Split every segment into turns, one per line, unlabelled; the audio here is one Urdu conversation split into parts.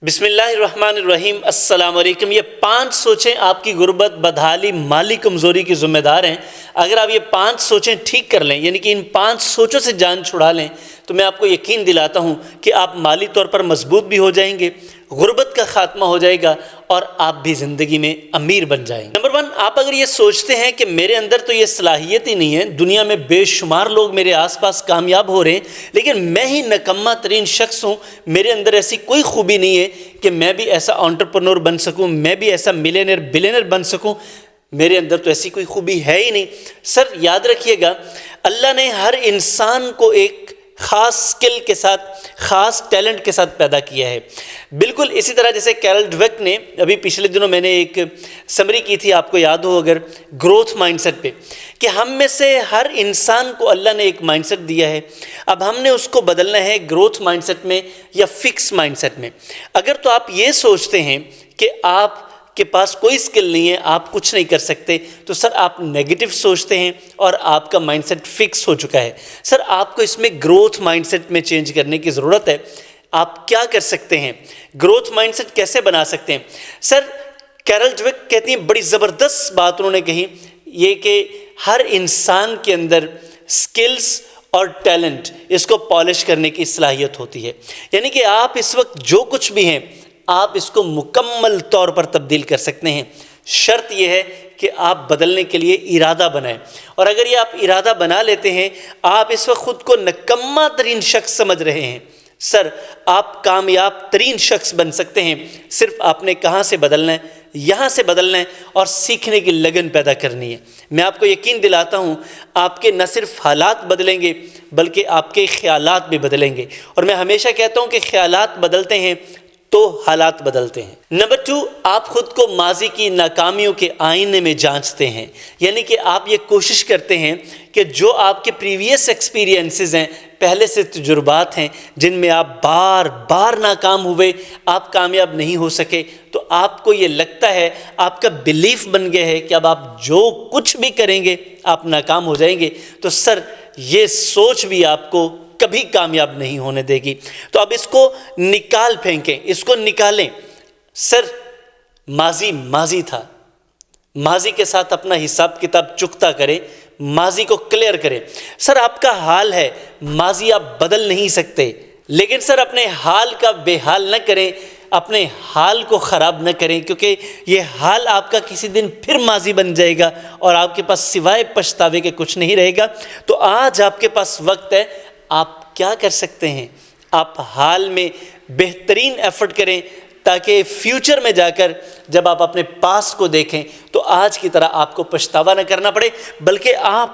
بسم اللہ الرحمن الرحیم۔ السلام علیکم۔ یہ 5 سوچیں آپ کی غربت، بدحالی، مالی کمزوری کی ذمہ دار ہیں۔ اگر آپ یہ 5 سوچیں ٹھیک کر لیں، یعنی کہ ان 5 سوچوں سے جان چھڑا لیں، تو میں آپ کو یقین دلاتا ہوں کہ آپ مالی طور پر مضبوط بھی ہو جائیں گے، غربت کا خاتمہ ہو جائے گا اور آپ بھی زندگی میں امیر بن جائیں گے۔ نمبر 1، آپ اگر یہ سوچتے ہیں کہ میرے اندر تو یہ صلاحیت ہی نہیں ہے، دنیا میں بے شمار لوگ میرے آس پاس کامیاب ہو رہے ہیں، لیکن میں ہی نکما ترین شخص ہوں، میرے اندر ایسی کوئی خوبی نہیں ہے کہ میں بھی ایسا انٹرپرنور بن سکوں، میں بھی ایسا ملینئر بلینئر بن سکوں، میرے اندر تو ایسی کوئی خوبی ہے ہی نہیں۔ سر یاد رکھیے گا، اللہ نے ہر انسان کو ایک خاص سکل کے ساتھ، خاص ٹیلنٹ کے ساتھ پیدا کیا ہے۔ بالکل اسی طرح جیسے کیرل ڈویک نے ابھی پچھلے دنوں میں نے ایک سمری کی تھی، آپ کو یاد ہو اگر، گروتھ مائنڈ سیٹ پہ، کہ ہم میں سے ہر انسان کو اللہ نے ایک مائنڈ سیٹ دیا ہے، اب ہم نے اس کو بدلنا ہے گروتھ مائنڈ سیٹ میں یا فکس مائنڈ سیٹ میں۔ اگر تو آپ یہ سوچتے ہیں کہ آپ کے پاس کوئی سکل نہیں ہے، آپ کچھ نہیں کر سکتے، تو سر آپ نیگیٹو سوچتے ہیں اور آپ کا مائنڈ سیٹ فکس ہو چکا ہے۔ سر آپ کو اس میں گروتھ مائنڈ سیٹ میں چینج کرنے کی ضرورت ہے۔ آپ کیا کر سکتے ہیں؟ گروتھ مائنڈ سیٹ کیسے بنا سکتے ہیں؟ سر کیرل ڈویک کہتی ہیں، بڑی زبردست بات انہوں نے کہی، یہ کہ ہر انسان کے اندر سکلز اور ٹیلنٹ، اس کو پالش کرنے کی صلاحیت ہوتی ہے، یعنی کہ آپ اس وقت جو کچھ بھی ہیں آپ اس کو مکمل طور پر تبدیل کر سکتے ہیں۔ شرط یہ ہے کہ آپ بدلنے کے لیے ارادہ بنائیں، اور اگر یہ آپ ارادہ بنا لیتے ہیں، آپ اس وقت خود کو نکما ترین شخص سمجھ رہے ہیں، سر آپ کامیاب ترین شخص بن سکتے ہیں۔ صرف آپ نے کہاں سے بدلنا ہے؟ یہاں سے بدلنا ہے اور سیکھنے کی لگن پیدا کرنی ہے۔ میں آپ کو یقین دلاتا ہوں، آپ کے نہ صرف حالات بدلیں گے بلکہ آپ کے خیالات بھی بدلیں گے، اور میں ہمیشہ کہتا ہوں کہ خیالات بدلتے ہیں تو حالات بدلتے ہیں۔ نمبر 2، آپ خود کو ماضی کی ناکامیوں کے آئینے میں جانچتے ہیں، یعنی کہ آپ یہ کوشش کرتے ہیں کہ جو آپ کے پریویس ایکسپیرینسز ہیں، پہلے سے تجربات ہیں جن میں آپ بار بار ناکام ہوئے، آپ کامیاب نہیں ہو سکے، تو آپ کو یہ لگتا ہے، آپ کا بیلیف بن گیا ہے کہ اب آپ جو کچھ بھی کریں گے آپ ناکام ہو جائیں گے، تو سر یہ سوچ بھی آپ کو کبھی کامیاب نہیں ہونے دے گی۔ تو اب اس کو نکال پھینکیں، اس کو نکالیں۔ سر ماضی ماضی تھا، ماضی کے ساتھ اپنا حساب کتاب چکتا کریں، ماضی کو کلیئر کریں۔ سر آپ کا حال ہے، ماضی آپ بدل نہیں سکتے، لیکن سر اپنے حال کا بے حال نہ کریں، اپنے حال کو خراب نہ کریں، کیونکہ یہ حال آپ کا کسی دن پھر ماضی بن جائے گا اور آپ کے پاس سوائے پچھتاوے کے کچھ نہیں رہے گا۔ تو آج آپ کے پاس وقت ہے، آپ کیا کر سکتے ہیں؟ آپ حال میں بہترین ایفرٹ کریں تاکہ فیوچر میں جا کر جب آپ اپنے پاس کو دیکھیں تو آج کی طرح آپ کو پچھتاوا نہ کرنا پڑے، بلکہ آپ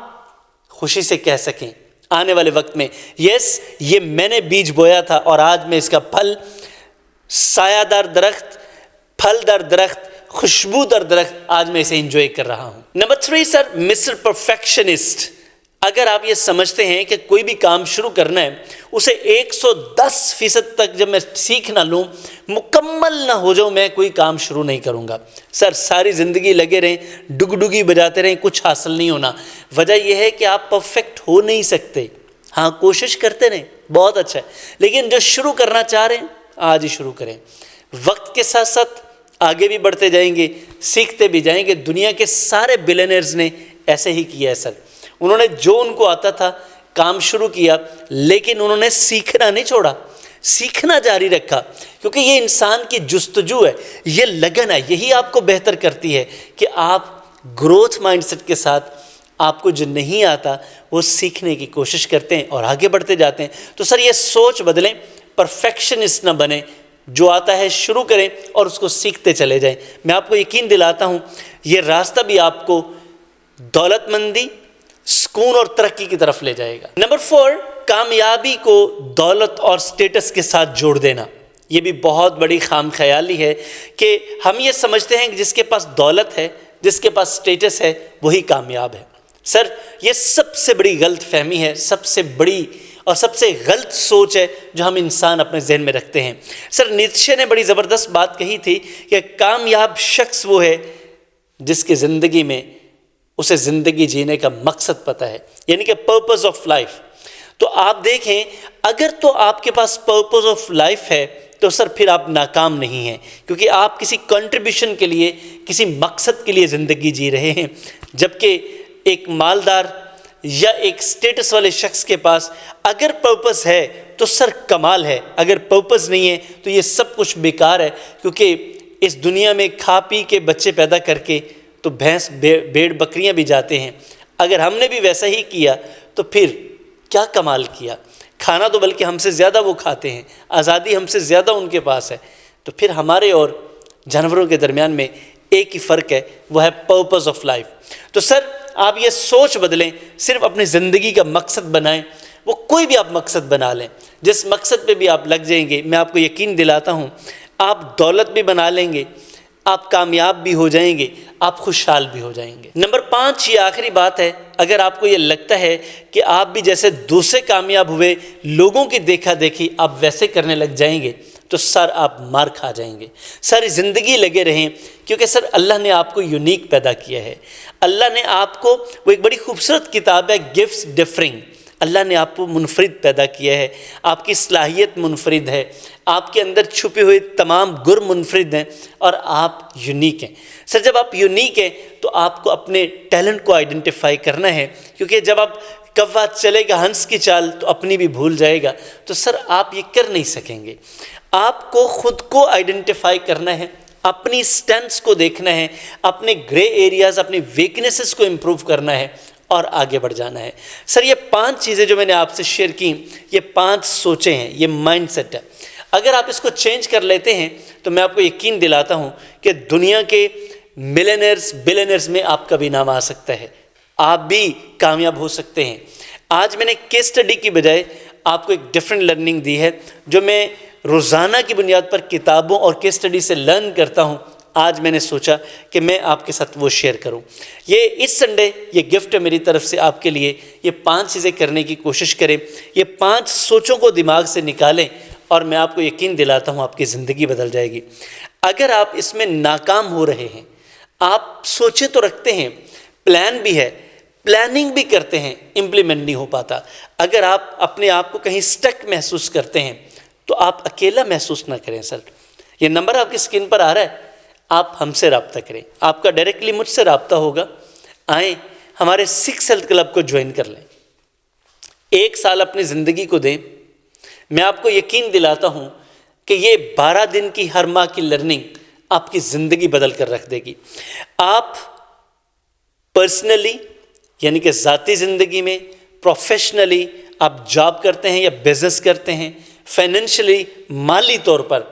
خوشی سے کہہ سکیں آنے والے وقت میں، یس یہ میں نے بیج بویا تھا اور آج میں اس کا پھل، سایہ دار درخت، پھل دار درخت، خوشبودار درخت، آج میں اسے انجوائے کر رہا ہوں۔ نمبر 3، سر مسٹر پرفیکشنسٹ۔ اگر آپ یہ سمجھتے ہیں کہ کوئی بھی کام شروع کرنا ہے، اسے 110% تک جب میں سیکھ نہ لوں، مکمل نہ ہو جاؤں، میں کوئی کام شروع نہیں کروں گا۔ سر ساری زندگی لگے رہیں، ڈگڈگی بجاتے رہیں، کچھ حاصل نہیں ہونا۔ وجہ یہ ہے کہ آپ پرفیکٹ ہو نہیں سکتے۔ ہاں کوشش کرتے رہیں، بہت اچھا ہے، لیکن جو شروع کرنا چاہ رہے ہیں آج ہی شروع کریں۔ وقت کے ساتھ ساتھ آگے بھی بڑھتے جائیں گے، سیکھتے بھی جائیں گے۔ دنیا کے سارے بلینئرز نے ایسے ہی کیا ہے سر، انہوں نے جو ان کو آتا تھا کام شروع کیا، لیکن انہوں نے سیکھنا نہیں چھوڑا، سیکھنا جاری رکھا، کیونکہ یہ انسان کی جستجو ہے، یہ لگن ہے، یہی آپ کو بہتر کرتی ہے کہ آپ گروتھ مائنڈ سیٹ کے ساتھ آپ کو جو نہیں آتا وہ سیکھنے کی کوشش کرتے ہیں اور آگے بڑھتے جاتے ہیں۔ تو سر یہ سوچ بدلیں، پرفیکشنسٹ نہ بنیں، جو آتا ہے شروع کریں اور اس کو سیکھتے چلے جائیں۔ میں آپ کو یقین دلاتا ہوں یہ راستہ بھی آپ کو دولت مندی، سکون اور ترقی کی طرف لے جائے گا۔ نمبر 4، کامیابی کو دولت اور سٹیٹس کے ساتھ جوڑ دینا۔ یہ بھی بہت بڑی خام خیالی ہے کہ ہم یہ سمجھتے ہیں کہ جس کے پاس دولت ہے، جس کے پاس سٹیٹس ہے، وہی کامیاب ہے۔ سر یہ سب سے بڑی غلط فہمی ہے، سب سے بڑی اور سب سے غلط سوچ ہے جو ہم انسان اپنے ذہن میں رکھتے ہیں۔ سر نیتشے نے بڑی زبردست بات کہی تھی کہ کامیاب شخص وہ ہے جس کی زندگی میں اسے زندگی جینے کا مقصد پتہ ہے، یعنی کہ پرپز آف لائف۔ تو آپ دیکھیں اگر تو آپ کے پاس پرپز آف لائف ہے تو سر پھر آپ ناکام نہیں ہیں، کیونکہ آپ کسی کنٹریبیوشن کے لیے، کسی مقصد کے لیے زندگی جی رہے ہیں۔ جبکہ ایک مالدار یا ایک سٹیٹس والے شخص کے پاس اگر پرپز ہے تو سر کمال ہے، اگر پرپز نہیں ہے تو یہ سب کچھ بیکار ہے، کیونکہ اس دنیا میں کھا پی کے بچے پیدا کر کے تو بھینس بھیڑ بکریاں بھی جاتے ہیں۔ اگر ہم نے بھی ویسا ہی کیا تو پھر کیا کمال کیا؟ کھانا تو بلکہ ہم سے زیادہ وہ کھاتے ہیں، آزادی ہم سے زیادہ ان کے پاس ہے۔ تو پھر ہمارے اور جانوروں کے درمیان میں ایک ہی فرق ہے، وہ ہے پرپز آف لائف۔ تو سر آپ یہ سوچ بدلیں، صرف اپنی زندگی کا مقصد بنائیں، وہ کوئی بھی آپ مقصد بنا لیں، جس مقصد پہ بھی آپ لگ جائیں گے، میں آپ کو یقین دلاتا ہوں آپ دولت بھی بنا لیں گے، آپ کامیاب بھی ہو جائیں گے، آپ خوشحال بھی ہو جائیں گے۔ نمبر 5، یہ آخری بات ہے، اگر آپ کو یہ لگتا ہے کہ آپ بھی جیسے دوسرے کامیاب ہوئے، لوگوں کی دیکھا دیکھی آپ ویسے کرنے لگ جائیں گے تو سر آپ مار کھا جائیں گے۔ ساری زندگی لگے رہیں، کیونکہ سر اللہ نے آپ کو یونیک پیدا کیا ہے۔ اللہ نے آپ کو، وہ ایک بڑی خوبصورت کتاب ہے گفٹس ڈفرنگ، اللہ نے آپ کو منفرد پیدا کیا ہے، آپ کی صلاحیت منفرد ہے، آپ کے اندر چھپے ہوئے تمام گر منفرد ہیں اور آپ یونیک ہیں۔ سر جب آپ یونیک ہیں تو آپ کو اپنے ٹیلنٹ کو آئیڈینٹیفائی کرنا ہے، کیونکہ جب آپ کوا چلے گا ہنس کی چال تو اپنی بھی بھول جائے گا، تو سر آپ یہ کر نہیں سکیں گے۔ آپ کو خود کو آئیڈینٹیفائی کرنا ہے، اپنی سٹرینتھس کو دیکھنا ہے، اپنے گرے ایریاز، اپنی ویکنیسز کو امپروو کرنا ہے اور آگے بڑھ جانا ہے۔ سر یہ 5 چیزیں جو میں نے آپ سے شیئر کی، یہ 5 سوچیں ہیں، یہ مائنڈ سیٹ ہے۔ اگر آپ اس کو چینج کر لیتے ہیں تو میں آپ کو یقین دلاتا ہوں کہ دنیا کے ملینئرز بلینئرز میں آپ کا بھی نام آ سکتا ہے، آپ بھی کامیاب ہو سکتے ہیں۔ آج میں نے کیس اسٹڈی کی بجائے آپ کو ایک ڈیفرنٹ لرننگ دی ہے، جو میں روزانہ کی بنیاد پر کتابوں اور کیس اسٹڈی سے لرن کرتا ہوں۔ آج میں نے سوچا کہ میں آپ کے ساتھ وہ شیئر کروں۔ یہ اس سنڈے یہ گفٹ ہے میری طرف سے آپ کے لیے، یہ 5 چیزیں کرنے کی کوشش کریں، یہ 5 سوچوں کو دماغ سے نکالیں اور میں آپ کو یقین دلاتا ہوں آپ کی زندگی بدل جائے گی۔ اگر آپ اس میں ناکام ہو رہے ہیں، آپ سوچیں تو رکھتے ہیں، پلان بھی ہے، پلاننگ بھی کرتے ہیں، امپلیمنٹ نہیں ہو پاتا، اگر آپ اپنے آپ کو کہیں سٹک محسوس کرتے ہیں تو آپ اکیلا محسوس نہ کریں۔ سر یہ نمبر آپ کی اسکرین پر آ رہا ہے، آپ ہم سے رابطہ کریں، آپ کا ڈائریکٹلی مجھ سے رابطہ ہوگا۔ آئیں ہمارے 6 ہیلتھ کلب کو جوائن کر لیں، 1 سال اپنی زندگی کو دیں، میں آپ کو یقین دلاتا ہوں کہ یہ 12 دن کی ہر ماہ کی لرننگ آپ کی زندگی بدل کر رکھ دے گی۔ آپ پرسنلی یعنی کہ ذاتی زندگی میں، پروفیشنلی آپ جاب کرتے ہیں یا بزنس کرتے ہیں، فائنینشلی مالی طور پر،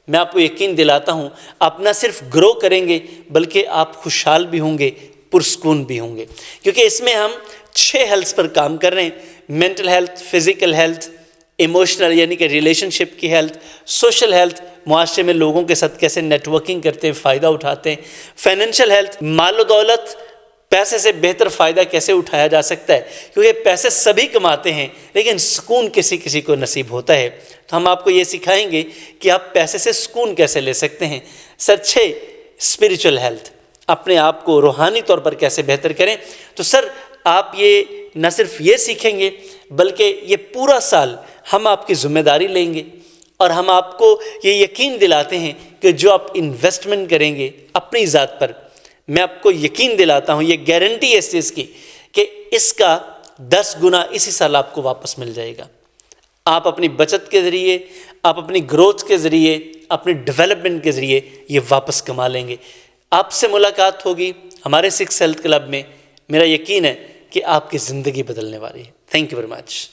میں آپ کو یقین دلاتا ہوں آپ نہ صرف گرو کریں گے بلکہ آپ خوشحال بھی ہوں گے، پرسکون بھی ہوں گے، کیونکہ اس میں ہم 6 ہیلتھ پر کام کر رہے ہیں: mental health, physical health, emotional یعنی کہ ریلیشن شپ کی ہیلتھ، سوشل ہیلتھ، معاشرے میں لوگوں کے ساتھ کیسے نیٹ ورکنگ کرتے ہیں، فائدہ اٹھاتے ہیں، فائنینشیل ہیلتھ، مال و دولت، پیسے سے بہتر فائدہ کیسے اٹھایا جا سکتا ہے، کیونکہ پیسے سبھی کماتے ہیں لیکن سکون کسی کسی کو نصیب ہوتا ہے۔ تو ہم آپ کو یہ سکھائیں گے کہ آپ پیسے سے سکون کیسے لے سکتے ہیں۔ سر 6 اسپریچول ہیلتھ، اپنے آپ کو روحانی طور پر کیسے بہتر کریں۔ تو سر آپ یہ نہ صرف یہ سیکھیں گے بلکہ یہ پورا سال ہم آپ کی ذمہ داری لیں گے اور ہم آپ کو یہ یقین دلاتے ہیں کہ جو آپ انویسٹمنٹ کریں گے اپنی ذات پر، میں آپ کو یقین دلاتا ہوں، یہ گارنٹی ہے اس چیز کی کہ اس کا 10 گنا اسی سال آپ کو واپس مل جائے گا۔ آپ اپنی بچت کے ذریعے، آپ اپنی گروتھ کے ذریعے، اپنی ڈیولپمنٹ کے ذریعے یہ واپس کما لیں گے۔ آپ سے ملاقات ہوگی ہمارے 6 ہیلتھ کلب میں، میرا یقین ہے کہ آپ کی زندگی بدلنے والی ہے۔ Thank you very much.